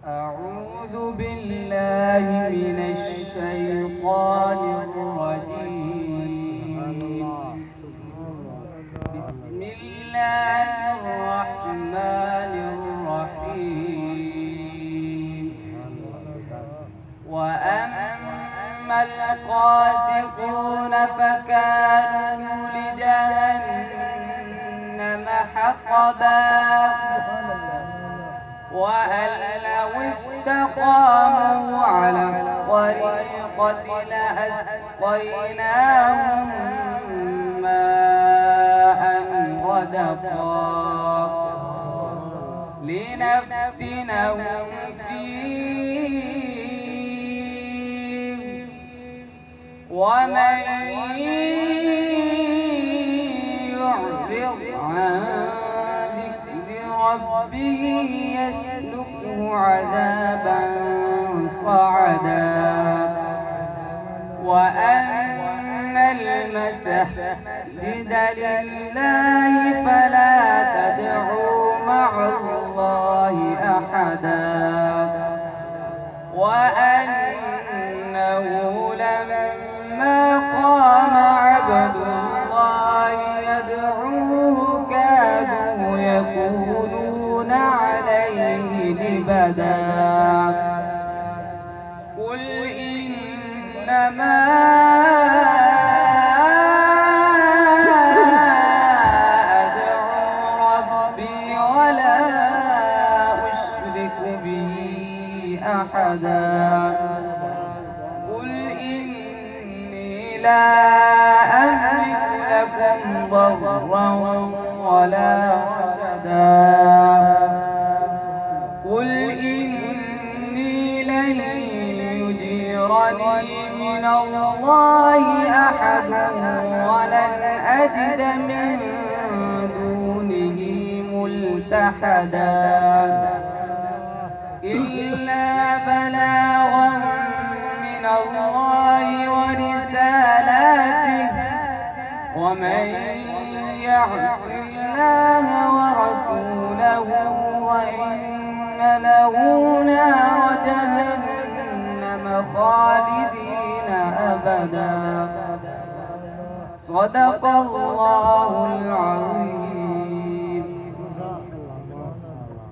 أعوذ بالله من الشيطان الرجيم. بسم الله الرحمن الرحيم. وأما القاسطون فكانوا لجهنم حطبا وأن لو استقاموا على الطريقة لأسقيناهم ماء غدقا لنفتنهم فيه ومن يعرض عن ربه يسلكه عذابا صعدا. وأن المساجد لله فلا تدعوا مع الله أحدا. وأنه لما قام عبد الله يدعوه كادوا يكونون عليه لبدا. قل إنما أدعو ربي ولا أشرك به أحدا. قل إني لا أملك لكم ضرا ولا رشدا. قل إني لن يجيرني من الله أحد ولن أجد من دونه ملتحدا إلا بلاغا من الله ورسالاته. ومن يعص الله ورسوله وإن له نار جهنم خالدين أبدا. صدق الله العظيم.